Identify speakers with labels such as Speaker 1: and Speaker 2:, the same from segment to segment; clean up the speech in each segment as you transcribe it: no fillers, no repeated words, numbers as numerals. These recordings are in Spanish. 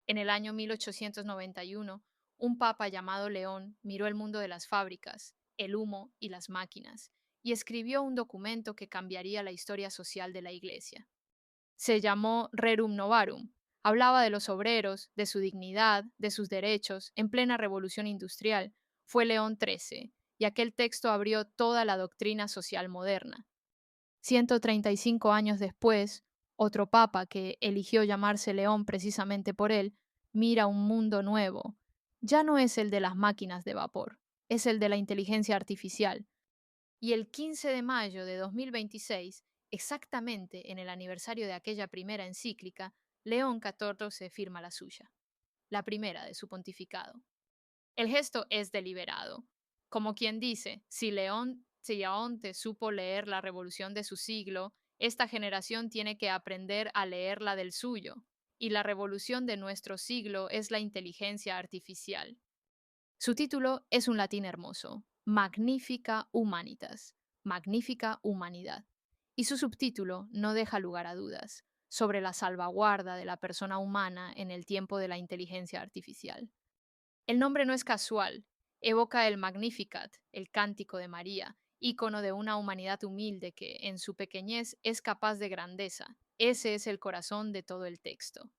Speaker 1: En el año 1891, un papa llamado León miró el mundo de las fábricas, el humo y las máquinas, y escribió un documento que cambiaría la historia social de la Iglesia. Se llamó Rerum Novarum. Hablaba de los obreros, de su dignidad, de sus derechos, en plena revolución industrial. Fue León XIII, y aquel texto abrió toda la doctrina social moderna. 135 años después, otro papa que eligió llamarse León precisamente por él, mira un mundo nuevo. Ya no es el de las máquinas de vapor, es el de la inteligencia artificial. Y el 15 de mayo de 2026, exactamente en el aniversario de aquella primera encíclica, León XIV firma la suya, la primera de su pontificado. El gesto es deliberado, como quien dice, si Leonte supo leer la revolución de su siglo, esta generación tiene que aprender a leer la del suyo, y la revolución de nuestro siglo es la inteligencia artificial. Su título es un latín hermoso, Magnifica Humanitas, Magnífica Humanidad, y su subtítulo no deja lugar a dudas sobre la salvaguarda de la persona humana en el tiempo de la inteligencia artificial. El nombre no es casual, evoca el Magnificat, el cántico de María, ícono de una humanidad humilde que, en su pequeñez, es capaz de grandeza. Ese es el corazón de todo el texto.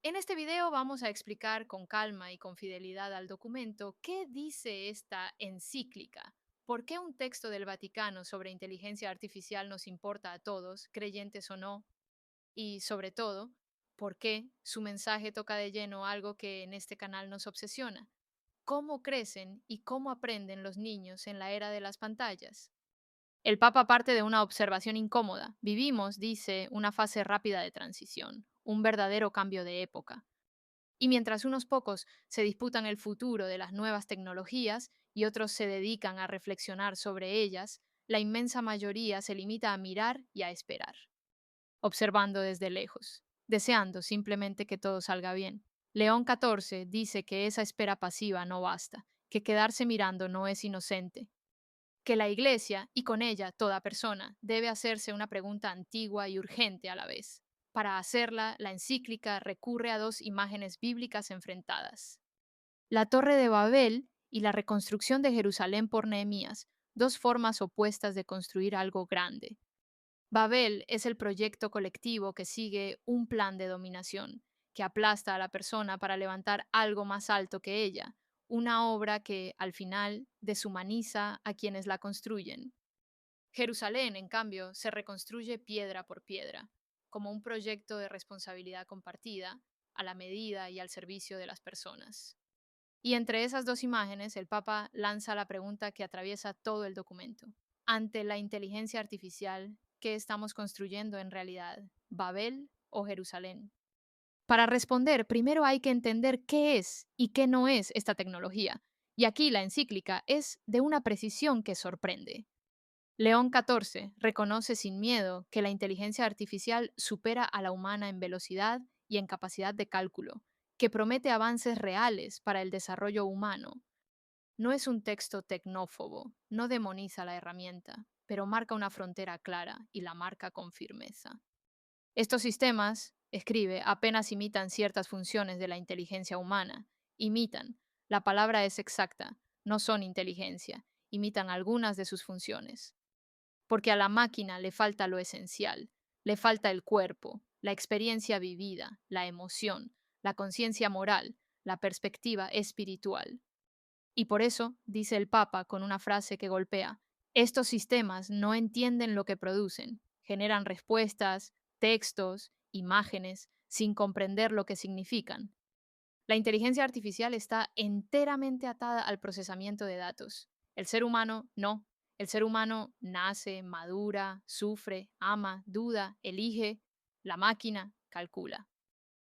Speaker 1: En este video vamos a explicar con calma y con fidelidad al documento qué dice esta encíclica, por qué un texto del Vaticano sobre inteligencia artificial nos importa a todos, creyentes o no, y sobre todo, por qué su mensaje toca de lleno algo que en este canal nos obsesiona. ¿Cómo crecen y cómo aprenden los niños en la era de las pantallas? El Papa parte de una observación incómoda. Vivimos, dice, una fase rápida de transición, un verdadero cambio de época. Y mientras unos pocos se disputan el futuro de las nuevas tecnologías y otros se dedican a reflexionar sobre ellas, la inmensa mayoría se limita a mirar y a esperar, observando desde lejos, deseando simplemente que todo salga bien. León XIV dice que esa espera pasiva no basta, que quedarse mirando no es inocente, que la Iglesia, y con ella toda persona, debe hacerse una pregunta antigua y urgente a la vez. Para hacerla, la encíclica recurre a dos imágenes bíblicas enfrentadas: la Torre de Babel y la reconstrucción de Jerusalén por Nehemías, dos formas opuestas de construir algo grande. Babel es el proyecto colectivo que sigue un plan de dominación, que aplasta a la persona para levantar algo más alto que ella, una obra que, al final, deshumaniza a quienes la construyen. Jerusalén, en cambio, se reconstruye piedra por piedra, como un proyecto de responsabilidad compartida, a la medida y al servicio de las personas. Y entre esas dos imágenes, el Papa lanza la pregunta que atraviesa todo el documento. Ante la inteligencia artificial, ¿qué estamos construyendo en realidad? ¿Babel o Jerusalén? Para responder, primero hay que entender qué es y qué no es esta tecnología. Y aquí la encíclica es de una precisión que sorprende. León XIV reconoce sin miedo que la inteligencia artificial supera a la humana en velocidad y en capacidad de cálculo, que promete avances reales para el desarrollo humano. No es un texto tecnófobo, no demoniza la herramienta, pero marca una frontera clara y la marca con firmeza. Estos sistemas, escribe, apenas imitan ciertas funciones de la inteligencia humana. Imitan. La palabra es exacta. No son inteligencia. Imitan algunas de sus funciones. Porque a la máquina le falta lo esencial. Le falta el cuerpo, la experiencia vivida, la emoción, la conciencia moral, la perspectiva espiritual. Y por eso, dice el Papa con una frase que golpea, estos sistemas no entienden lo que producen, generan respuestas, textos, imágenes, sin comprender lo que significan. La inteligencia artificial está enteramente atada al procesamiento de datos. El ser humano no. El ser humano nace, madura, sufre, ama, duda, elige. La máquina calcula.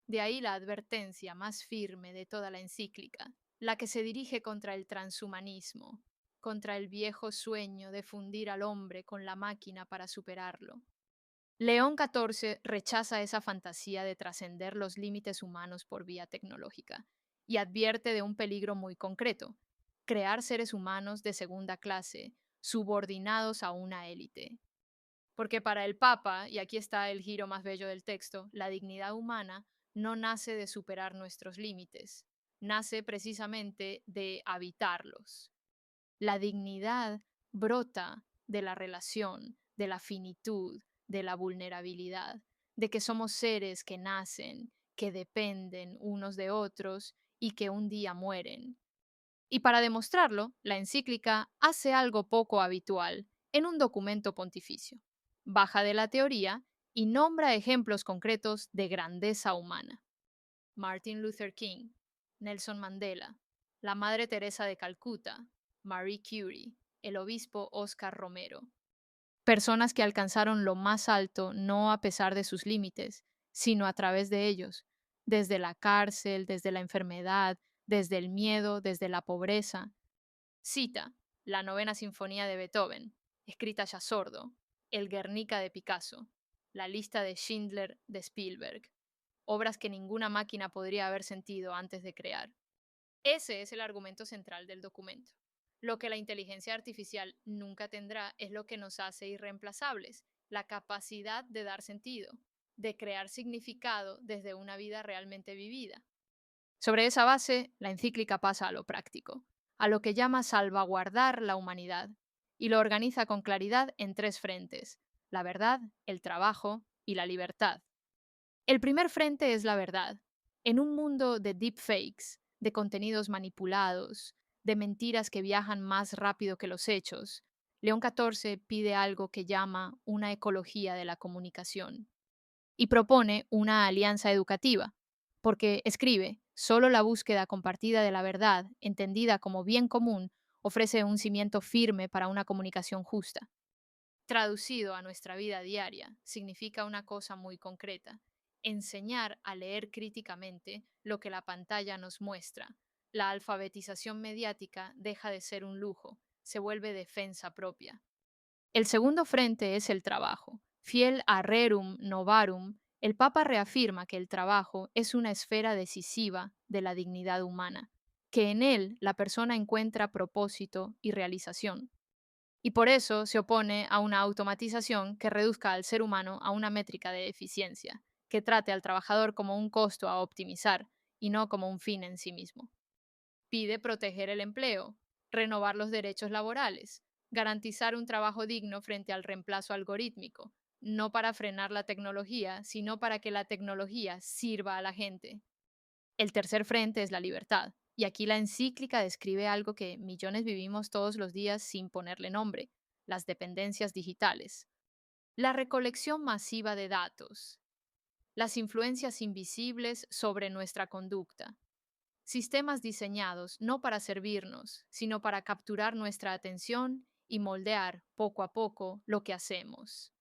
Speaker 1: De ahí la advertencia más firme de toda la encíclica, la que se dirige contra el transhumanismo, contra el viejo sueño de fundir al hombre con la máquina para superarlo. León XIV rechaza esa fantasía de trascender los límites humanos por vía tecnológica y advierte de un peligro muy concreto: crear seres humanos de segunda clase, subordinados a una élite. Porque para el Papa, y aquí está el giro más bello del texto, la dignidad humana no nace de superar nuestros límites, nace precisamente de habitarlos. La dignidad brota de la relación, de la finitud, de la vulnerabilidad, de que somos seres que nacen, que dependen unos de otros y que un día mueren. Y para demostrarlo, la encíclica hace algo poco habitual en un documento pontificio. Baja de la teoría y nombra ejemplos concretos de grandeza humana. Martin Luther King, Nelson Mandela, la Madre Teresa de Calcuta, Marie Curie, el obispo Oscar Romero. Personas que alcanzaron lo más alto no a pesar de sus límites, sino a través de ellos, desde la cárcel, desde la enfermedad, desde el miedo, desde la pobreza. Cita la Novena Sinfonía de Beethoven, escrita ya sordo, el Guernica de Picasso, la lista de Schindler de Spielberg, obras que ninguna máquina podría haber sentido antes de crear. Ese es el argumento central del documento. Lo que la inteligencia artificial nunca tendrá es lo que nos hace irreemplazables, la capacidad de dar sentido, de crear significado desde una vida realmente vivida. Sobre esa base, la encíclica pasa a lo práctico, a lo que llama salvaguardar la humanidad, y lo organiza con claridad en tres frentes: la verdad, el trabajo y la libertad. El primer frente es la verdad. En un mundo de deepfakes, de contenidos manipulados, de mentiras que viajan más rápido que los hechos, León XIV pide algo que llama una ecología de la comunicación y propone una alianza educativa, porque escribe, solo la búsqueda compartida de la verdad, entendida como bien común, ofrece un cimiento firme para una comunicación justa. Traducido a nuestra vida diaria, significa una cosa muy concreta: enseñar a leer críticamente lo que la pantalla nos muestra. La alfabetización mediática deja de ser un lujo, se vuelve defensa propia. El segundo frente es el trabajo. Fiel a Rerum Novarum, el Papa reafirma que el trabajo es una esfera decisiva de la dignidad humana, que en él la persona encuentra propósito y realización. Y por eso se opone a una automatización que reduzca al ser humano a una métrica de eficiencia, que trate al trabajador como un costo a optimizar y no como un fin en sí mismo. Pide proteger el empleo, renovar los derechos laborales, garantizar un trabajo digno frente al reemplazo algorítmico, no para frenar la tecnología, sino para que la tecnología sirva a la gente. El tercer frente es la libertad, y aquí la encíclica describe algo que millones vivimos todos los días sin ponerle nombre: las dependencias digitales. La recolección masiva de datos, las influencias invisibles sobre nuestra conducta. Sistemas diseñados no para servirnos, sino para capturar nuestra atención y moldear poco a poco lo que hacemos.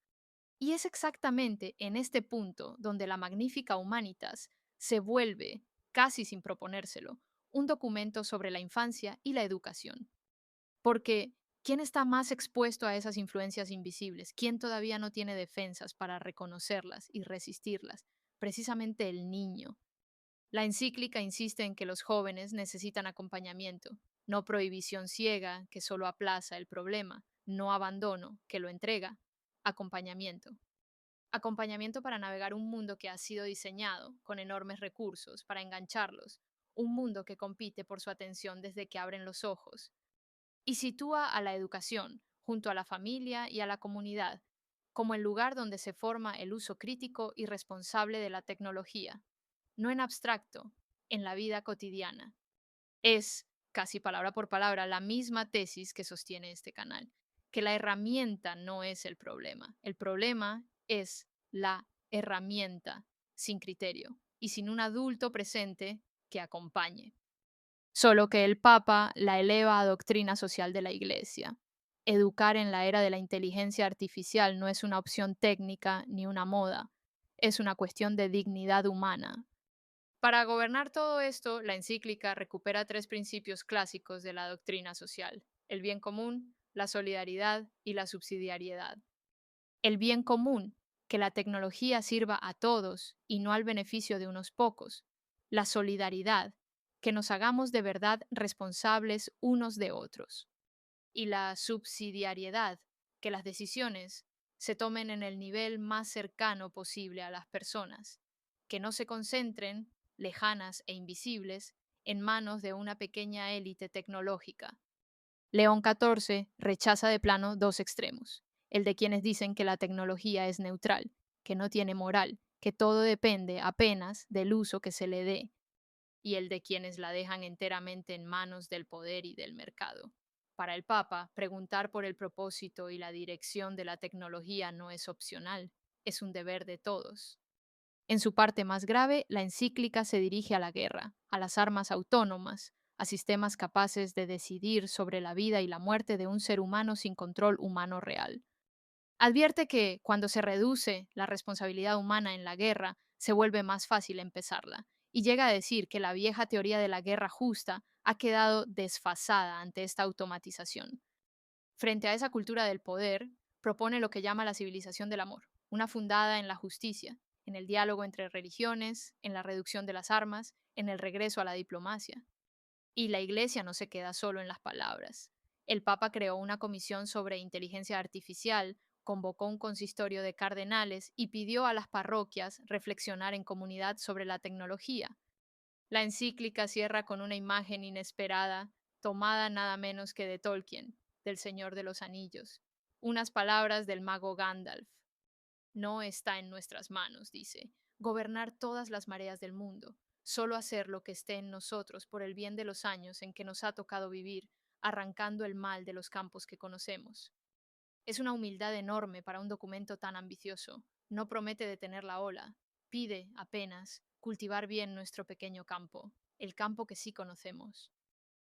Speaker 1: Y es exactamente en este punto donde la Magnífica Humanitas se vuelve, casi sin proponérselo, un documento sobre la infancia y la educación. Porque, ¿quién está más expuesto a esas influencias invisibles? ¿Quién todavía no tiene defensas para reconocerlas y resistirlas? Precisamente el niño. La encíclica insiste en que los jóvenes necesitan acompañamiento, no prohibición ciega que solo aplaza el problema, no abandono que lo entrega, acompañamiento. Acompañamiento para navegar un mundo que ha sido diseñado con enormes recursos para engancharlos, un mundo que compite por su atención desde que abren los ojos, y sitúa a la educación, junto a la familia y a la comunidad, como el lugar donde se forma el uso crítico y responsable de la tecnología, no en abstracto, en la vida cotidiana. Es, casi palabra por palabra, la misma tesis que sostiene este canal, que la herramienta no es el problema es la herramienta sin criterio y sin un adulto presente que acompañe. Solo que el Papa la eleva a doctrina social de la Iglesia. Educar en la era de la inteligencia artificial no es una opción técnica ni una moda, es una cuestión de dignidad humana. Para gobernar todo esto, la encíclica recupera tres principios clásicos de la doctrina social: el bien común, la solidaridad y la subsidiariedad. El bien común, que la tecnología sirva a todos y no al beneficio de unos pocos. La solidaridad, que nos hagamos de verdad responsables unos de otros. Y la subsidiariedad, que las decisiones se tomen en el nivel más cercano posible a las personas, que no se concentren, lejanas e invisibles, en manos de una pequeña élite tecnológica. León XIV rechaza de plano dos extremos, el de quienes dicen que la tecnología es neutral, que no tiene moral, que todo depende apenas del uso que se le dé, y el de quienes la dejan enteramente en manos del poder y del mercado. Para el Papa, preguntar por el propósito y la dirección de la tecnología no es opcional, es un deber de todos. En su parte más grave, la encíclica se dirige a la guerra, a las armas autónomas, a sistemas capaces de decidir sobre la vida y la muerte de un ser humano sin control humano real. Advierte que, cuando se reduce la responsabilidad humana en la guerra, se vuelve más fácil empezarla, y llega a decir que la vieja teoría de la guerra justa ha quedado desfasada ante esta automatización. Frente a esa cultura del poder, propone lo que llama la civilización del amor, una fundada en la justicia, en el diálogo entre religiones, en la reducción de las armas, en el regreso a la diplomacia. Y la Iglesia no se queda solo en las palabras. El Papa creó una comisión sobre inteligencia artificial, convocó un consistorio de cardenales y pidió a las parroquias reflexionar en comunidad sobre la tecnología. La encíclica cierra con una imagen inesperada, tomada nada menos que de Tolkien, del Señor de los Anillos. Unas palabras del mago Gandalf. No está en nuestras manos, dice, gobernar todas las mareas del mundo, solo hacer lo que esté en nosotros por el bien de los años en que nos ha tocado vivir, arrancando el mal de los campos que conocemos. Es una humildad enorme para un documento tan ambicioso. No promete detener la ola, pide, apenas, cultivar bien nuestro pequeño campo, el campo que sí conocemos.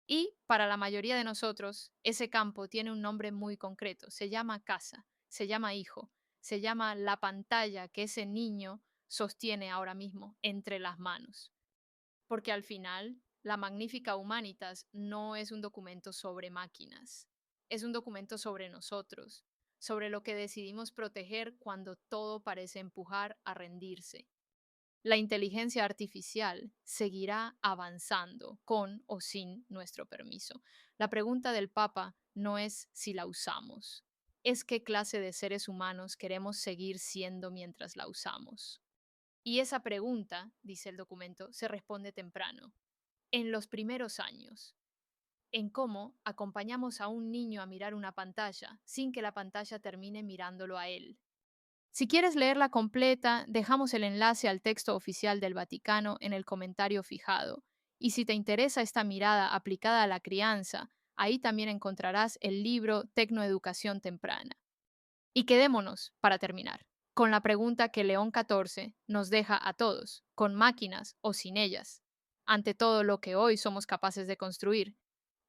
Speaker 1: Y, para la mayoría de nosotros, ese campo tiene un nombre muy concreto. Se llama casa, se llama hijo, se llama la pantalla que ese niño sostiene ahora mismo entre las manos. Porque al final, la Magnífica Humanitas no es un documento sobre máquinas, es un documento sobre nosotros, sobre lo que decidimos proteger cuando todo parece empujar a rendirse. La inteligencia artificial seguirá avanzando con o sin nuestro permiso. La pregunta del Papa no es si la usamos, es qué clase de seres humanos queremos seguir siendo mientras la usamos. Y esa pregunta, dice el documento, se responde temprano, en los primeros años, en cómo acompañamos a un niño a mirar una pantalla sin que la pantalla termine mirándolo a él. Si quieres leerla completa, dejamos el enlace al texto oficial del Vaticano en el comentario fijado. Y si te interesa esta mirada aplicada a la crianza, ahí también encontrarás el libro Tecnoeducación Temprana. Y quedémonos, para terminar, con la pregunta que León XIV nos deja a todos, con máquinas o sin ellas. Ante todo lo que hoy somos capaces de construir,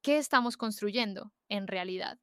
Speaker 1: ¿qué estamos construyendo en realidad?